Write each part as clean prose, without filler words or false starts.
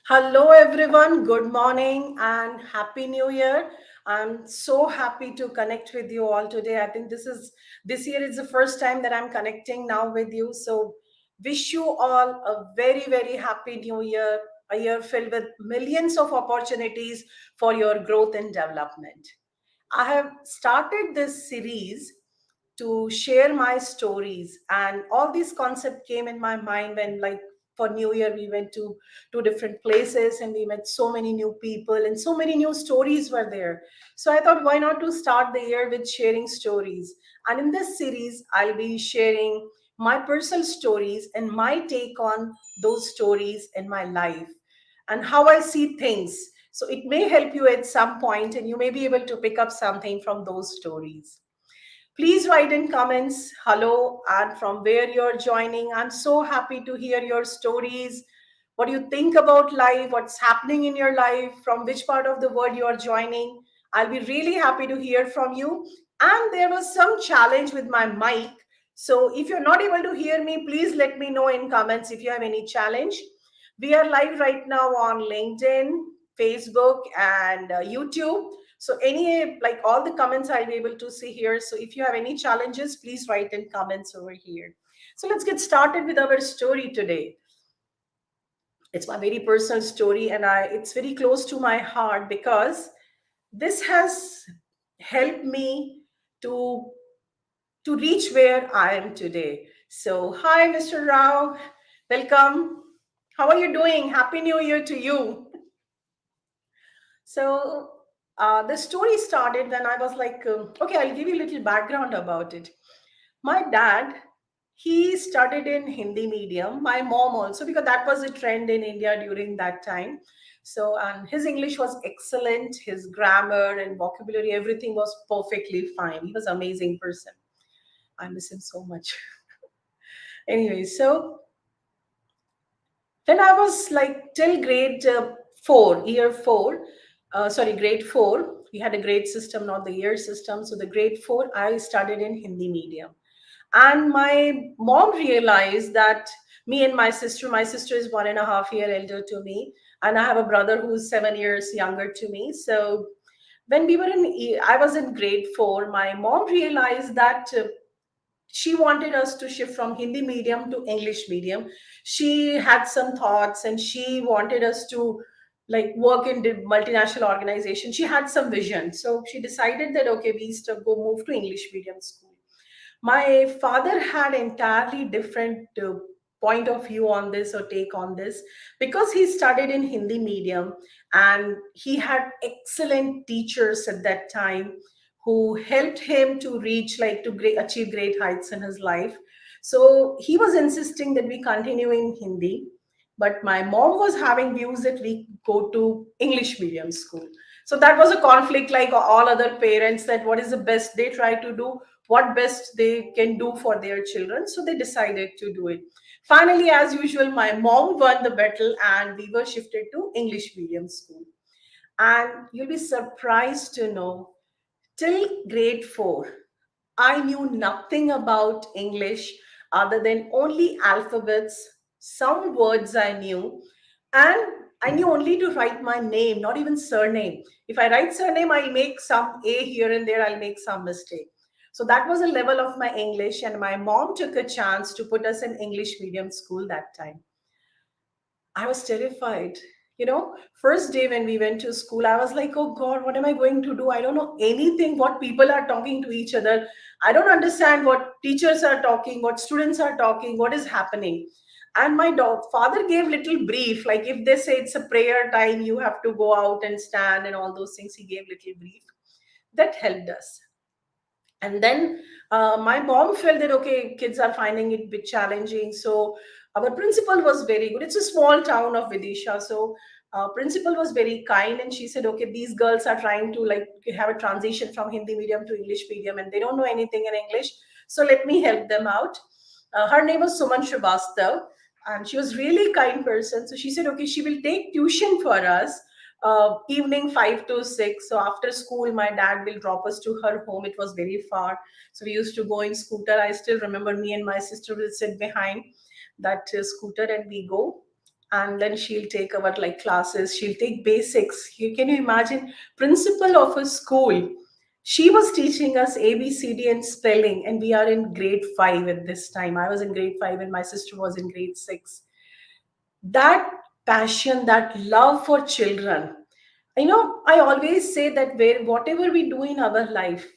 Hello, everyone. Good morning and Happy New Year. I'm so happy to connect with you all today. I think this year is the first time that I'm connecting now with you. So, wish you all a very happy New Year, a year filled with millions of opportunities for your growth and development. I have started this series to share my stories, and all these concepts came in my mind when, like, for New Year, we went to two different places and we met so many new people, and so many new stories were there. So I thought, why not to start the year with sharing stories? And in this series, I'll be sharing my personal stories and my take on those stories in my life and how I see things. So it may help you at some point, and you may be able to pick up something from those stories. Please write in comments, hello, and from where you're joining. I'm so happy to hear your stories. What do you think about life? What's happening in your life? From which part of the world you are joining? I'll be really happy to hear from you. And there was some challenge with my mic. So if you're not able to hear me, please let me know in comments if you have any challenge. We are live right now on LinkedIn, Facebook, and YouTube. So any, like, all the comments I'll be able to see here. So if you have any challenges, please write in comments over here. So let's get started with our story today. It's my very personal story, and I it's very close to my heart because this has helped me to to reach where I am today. So hi, Mr. Rao, welcome. How are you doing? Happy New Year to you. So the story started when I was like, okay, I'll give you a little background about it. My dad, he studied in Hindi medium. My mom also, because that was a trend in India during that time. So, and his English was excellent. His grammar and vocabulary, everything was perfectly fine. He was an amazing person. I miss him so much. Anyway, so when I was like till grade four, year four, grade four, we had a grade system, not the year system. So the grade four, I studied in Hindi medium. And my mom realized that me and my sister is 1.5 year elder to me, and I have a brother who's 7 years younger to me. So when I was in grade four, my mom realized that she wanted us to shift from Hindi medium to English medium. She had some thoughts and she wanted us to like work in the multinational organization. She had some vision. So she decided that, okay, we used to go move to English medium school. My father had entirely different point of view on this or take on this because he studied in Hindi medium, and he had excellent teachers at that time who helped him to reach like to achieve great heights in his life. So he was insisting that we continue in Hindi, but my mom was having views that we go to English medium school. So that was a conflict, like all other parents, that what is the best they try to do, what best they can do for their children. So they decided to do it. Finally, as usual, my mom won the battle and we were shifted to English medium school. And you'll be surprised to know, till grade 4, I knew nothing about English other than only alphabets, some words I knew, and I knew only to write my name, not even surname. If I write surname, I'll make some A here and there, I'll make some mistake. So that was a level of my English, and my mom took a chance to put us in English medium school that time. I was terrified. First day when we went to school, I was like, oh God, what am I going to do? I don't know anything, what people are talking to each other. I don't understand what teachers are talking, what students are talking, what is happening. And my father gave little brief, like if they say it's a prayer time, you have to go out and stand and all those things. He gave little brief. That helped us. And then my mom felt that, okay, kids are finding it a bit challenging. So our principal was very good. It's a small town of Vidisha. So principal was very kind, and she said, okay, these girls are trying to like have a transition from Hindi medium to English medium, and they don't know anything in English. So let me help them out. Her name was Suman Srivastav, and she was really kind person. So she said, okay, she will take tuition for us evening 5 to 6. So after school, my dad will drop us to her home. It was very far. So we used to go in scooter. I still remember me and my sister will sit behind that scooter and we go. and then she'll take our like classes, she'll take basics. Can you imagine, principal of a school, she was teaching us ABCD and spelling, and we are in grade 5 at this time. I was in grade 5 and my sister was in grade 6. That passion, that love for children. I always say that where whatever we do in our life,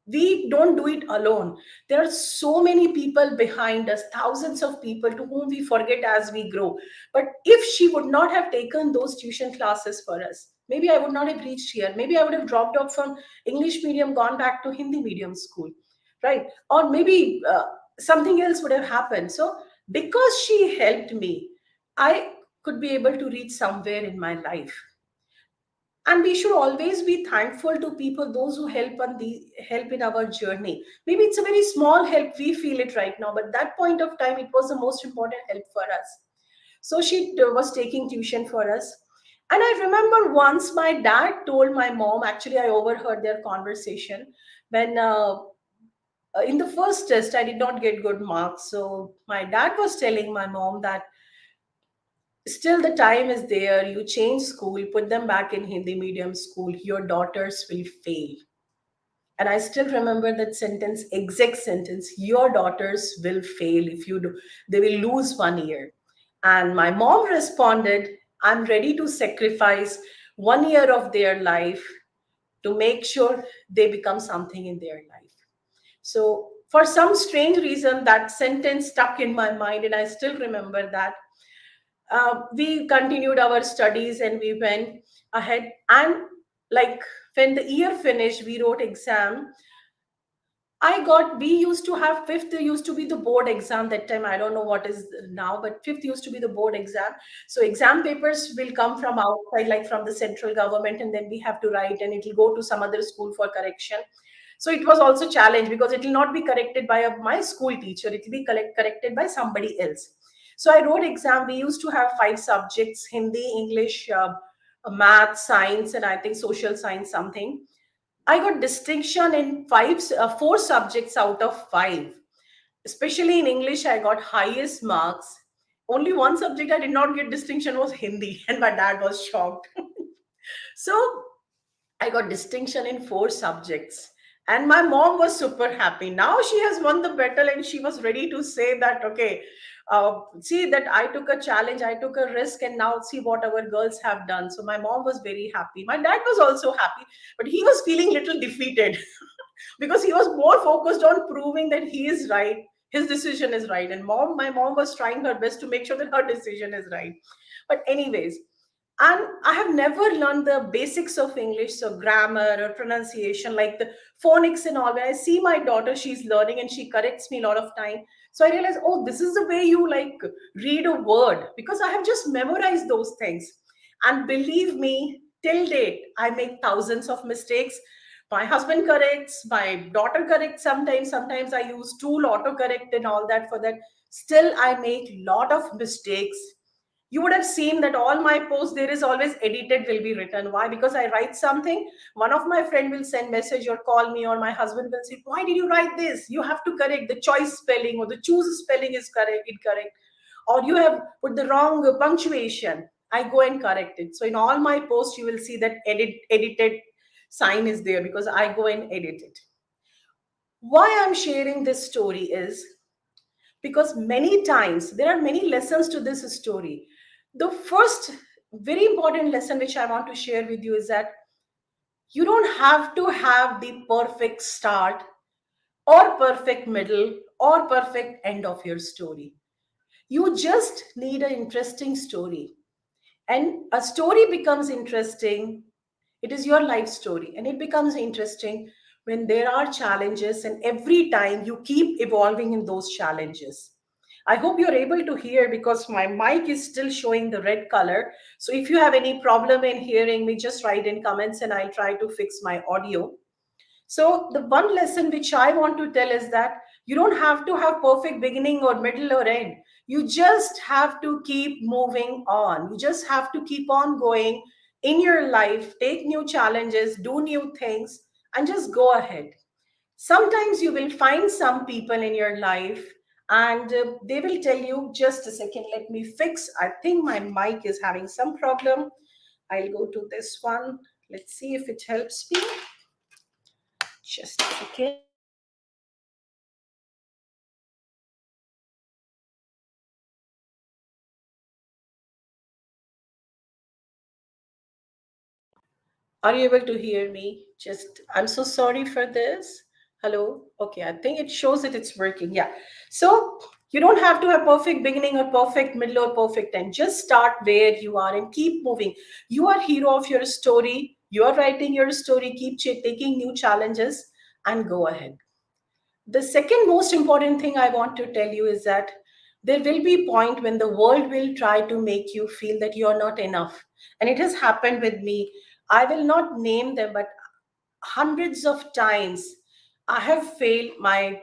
we don't do it alone. There are so many people behind us, thousands of people to whom we forget as we grow. But if she would not have taken those tuition classes for us, maybe I would not have reached here. Maybe I would have dropped out from English medium, gone back to Hindi medium school, right? Or maybe something else would have happened. So because she helped me, I could be able to reach somewhere in my life. And we should always be thankful to people, those who help in our journey. Maybe it's a very small help, we feel it right now, but that point of time it was the most important help for us. So she was taking tuition for us. And I remember once my dad told my mom, actually I overheard their conversation, when in the first test I did not get good marks. So my dad was telling my mom that still the time is there, you change school, put them back in Hindi medium school, your daughters will fail. And I still remember that sentence, exact sentence, your daughters will fail if you do, they will lose 1 year. And my mom responded, I'm ready to sacrifice 1 year of their life to make sure they become something in their life. So for some strange reason that sentence stuck in my mind, and I still remember that. We continued our studies and we went ahead. And like when the year finished, we wrote exam. We used to have fifth used to be the board exam that time. I don't know what is now, but fifth used to be the board exam. So exam papers will come from outside, like from the central government, and then we have to write, and it will go to some other school for correction. So it was also challenge because it will not be corrected by my school teacher. It will be corrected by somebody else. So I wrote exam. We used to have 5 subjects: Hindi, English, math, science, and I think social science something. I got distinction in 4 subjects out of 5. Especially in English, I got highest marks. Only one subject I did not get distinction was Hindi, and my dad was shocked. So I got distinction in 4 subjects. And my mom was super happy. Now she has won the battle and she was ready to say that, okay, see that I took a challenge, I took a risk, and now see what our girls have done. So my mom was very happy. My dad was also happy, but he was feeling little defeated because he was more focused on proving that he is right, his decision is right. And my mom was trying her best to make sure that her decision is right. But anyways, and I have never learned the basics of English, so grammar or pronunciation, like the phonics and all. When I see my daughter, she's learning and she corrects me a lot of time. So I realize, oh, this is the way you like read a word, because I have just memorized those things. And believe me, till date I make thousands of mistakes. My husband corrects, my daughter corrects sometimes. Sometimes I use tool autocorrect and all that for that. Still I make lot of mistakes. You would have seen that all my posts there is always edited will be written. Why? Because I write something, one of my friend will send message or call me, or my husband will say, why did you write this? You have to correct the choice spelling, or the choose spelling is correct incorrect, or you have put the wrong punctuation. I go and correct it. So in all my posts you will see that edited sign is there, because I go and edit it. Why I'm sharing this story is because many times there are many lessons to this story. The first very important lesson which I want to share with you is that you don't have to have the perfect start or perfect middle or perfect end of your story. You just need an interesting story. And a story becomes interesting, it is your life story, and it becomes interesting when there are challenges, and every time you keep evolving in those challenges. I hope you're able to hear because my mic is still showing the red color. So if you have any problem in hearing me, just write in comments and I'll try to fix my audio. So the one lesson which I want to tell is that you don't have to have perfect beginning or middle or end. You just have to keep moving on. You just have to keep on going in your life, take new challenges, do new things, and just go ahead. Sometimes you will find some people in your life. and they will tell you. Just a second, let me fix. I think my mic is having some problem. I'll go to this one. Let's see if it helps me. Just a second. Are you able to hear me? Just, I'm so sorry for this. Hello? Okay, I think it shows that it's working. Yeah. So you don't have to have perfect beginning or perfect middle or perfect end. Just start where you are and keep moving. You are hero of your story. You are writing your story. Keep taking new challenges and go ahead. The second most important thing I want to tell you is that there will be a point when the world will try to make you feel that you are not enough. And it has happened with me. I will not name them, but hundreds of times I have failed. My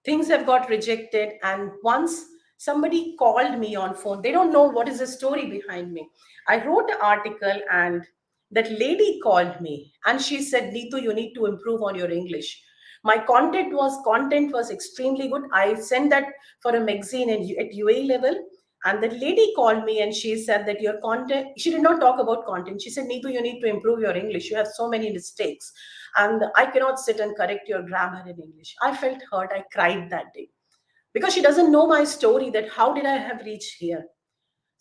things have got rejected. And once somebody called me on phone, they don't know what is the story behind me. I wrote an article, and that lady called me and she said, Neetu, you need to improve on your English. My content was extremely good. I sent that for a magazine at UA level, and that lady called me and she said that your content, she did not talk about content. She said, Neetu, you need to improve your English. You have so many mistakes and I cannot sit and correct your grammar in English. I felt hurt. I cried that day because she doesn't know my story, that how did I have reached here.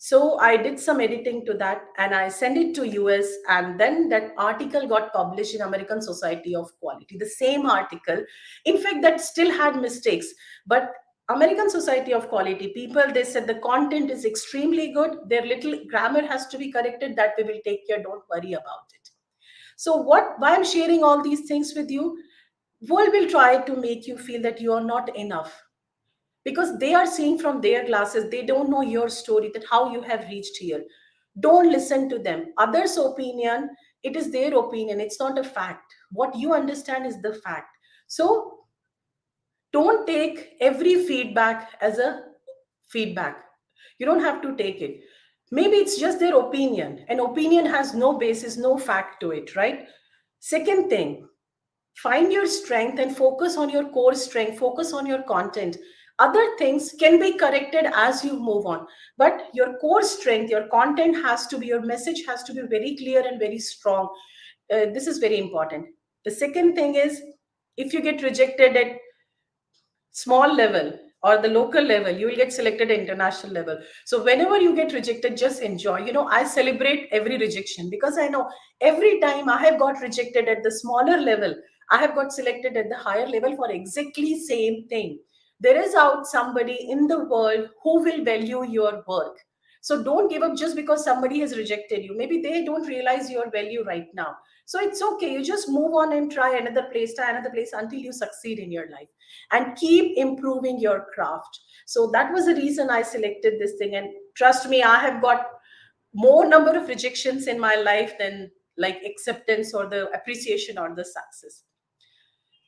So I did some editing to that and I sent it to US, and then that article got published in American Society of Quality. The same article, in fact, that still had mistakes, but American Society of Quality people, they said the content is extremely good. Their little grammar has to be corrected. That we will take care. Don't worry about it. So why I'm sharing all these things with you? World will try to make you feel that you are not enough because they are seeing from their glasses. They don't know your story, that how you have reached here. Don't listen to them. Others opinion, it is their opinion, it's not a fact. What you understand is the fact. So don't take every feedback as a feedback. You don't have to take it. Maybe it's just their opinion. An opinion has no basis, no fact to it, right? Second thing, find your strength and focus on your core strength, focus on your content. Other things can be corrected as you move on, but your core strength, your content has to be, your message has to be very clear and very strong. This is very important. The second thing is, if you get rejected at small level or the local level, you will get selected at international level. So whenever you get rejected, just enjoy. I celebrate every rejection because I know every time I have got rejected at the smaller level, I have got selected at the higher level for exactly same thing. There is out somebody in the world who will value your work. So don't give up just because somebody has rejected you. Maybe they don't realize your value right now. So it's okay, you just move on and try another place until you succeed in your life, and keep improving your craft. So that was the reason I selected this thing. And trust me, I have got more number of rejections in my life than like acceptance or the appreciation or the success.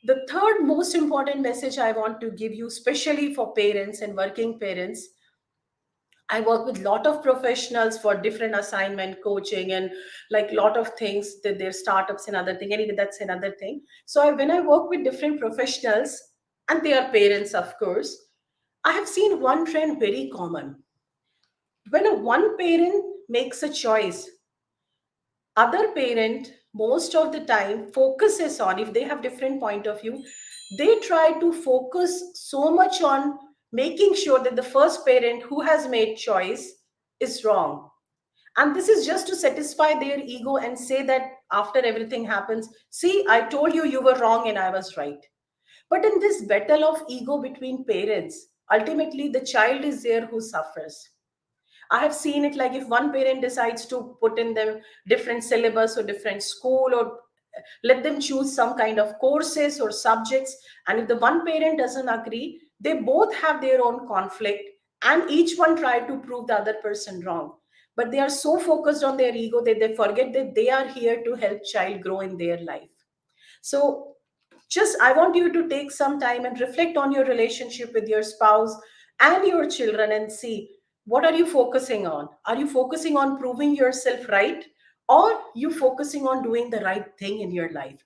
The third most important message I want to give you, especially for parents and working parents, I work with lot of professionals for different assignment coaching and like lot of things, that their startups and other thing. Anyway, that's another thing. So when I work with different professionals and they are parents, of course, I have seen one trend very common. When a one parent makes a choice, other parent most of the time focuses on, if they have different point of view, they try to focus so much on making sure that the first parent who has made choice is wrong. And this is just to satisfy their ego and say that after everything happens, see, I told you you were wrong and I was right. But in this battle of ego between parents, ultimately the child is there who suffers. I have seen it like if one parent decides to put in them different syllabus or different school, or let them choose some kind of courses or subjects, and if the one parent doesn't agree, they both have their own conflict and each one try to prove the other person wrong. But they are so focused on their ego that they forget that they are here to help child grow in their life. So just I want you to take some time and reflect on your relationship with your spouse and your children and see, what are you focusing on? Are you focusing on proving yourself right, or you focusing on doing the right thing in your life?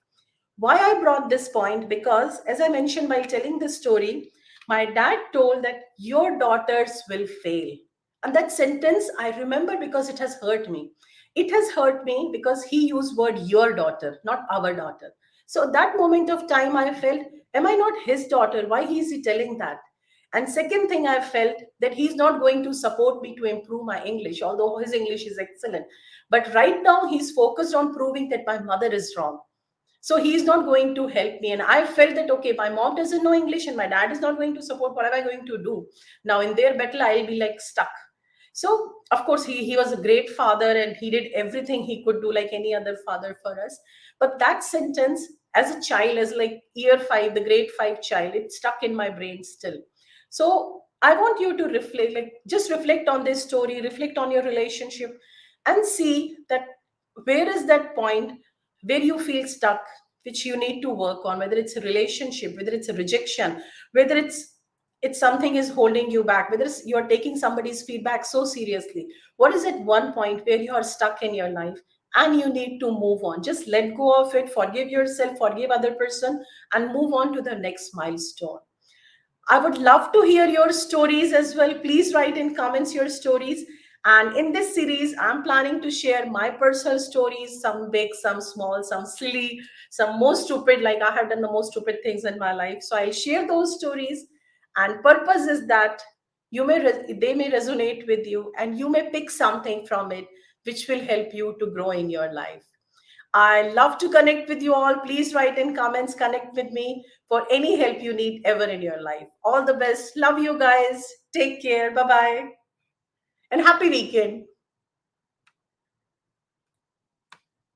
Why I brought this point, because as I mentioned while telling this story, My dad told that your daughters will fail. And that sentence I remember because it has hurt me. It has hurt me because he used word your daughter, not our daughter. So that moment of time I felt, am I not his daughter? Why is he telling that? And second thing I felt that he's not going to support me to improve my English, although his English is excellent. But right now he's focused on proving that my mother is wrong. So he's not going to help me. And I felt that, okay, my mom doesn't know English and my dad is not going to support. What am I going to do? Now, in their battle, I'll be like stuck. So, of course, he was a great father and he did everything he could do, like any other father for us. But that sentence, as a child, as like year five, the grade five child, it stuck in my brain still. So, I want you to reflect, like, just reflect on this story, reflect on your relationship, and see that where is that point where you feel stuck, which you need to work on, whether it's a relationship, whether it's a rejection, whether it's something is holding you back, whether it's you're taking somebody's feedback so seriously. What is at one point where you are stuck in your life and you need to move on? Just let go of it, forgive yourself, forgive other person, and move on to the next milestone. I would love to hear your stories as well. Please write in comments your stories. And in this series, I'm planning to share my personal stories, some big, some small, some silly, some more stupid, like I have done the most stupid things in my life. So I'll share those stories. And purpose is that they may resonate with you and you may pick something from it which will help you to grow in your life. I love to connect with you all. Please write in comments, connect with me for any help you need ever in your life. All the best. Love you guys. Take care. Bye bye. And happy weekend.